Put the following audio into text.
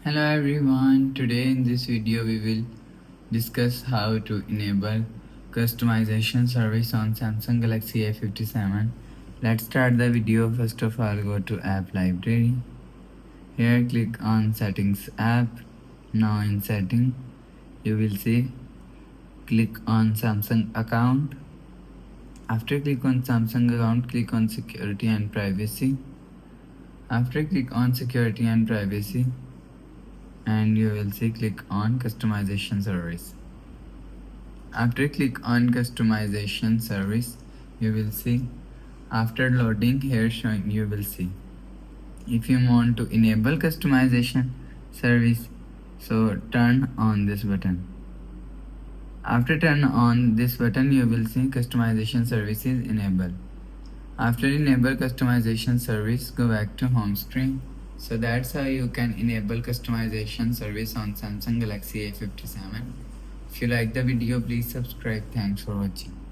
Hello everyone, today in this video we will discuss how to enable customization service on Samsung Galaxy A57. Let's start the video. First of all, go to app library. Here click on settings app. Now in setting you will see click on Samsung account. After click on Samsung account, click on security and privacy. After click on security and privacy, and you will see click on customization service. After click on customization service, you will see after loading here showing you will see if you want to enable customization service, so turn on this button. After turn on this button, you will see customization service is enabled. After enable customization service, go back to home screen. So that's how you can enable customization service on Samsung Galaxy A57. If you like the video, please subscribe. Thanks for watching.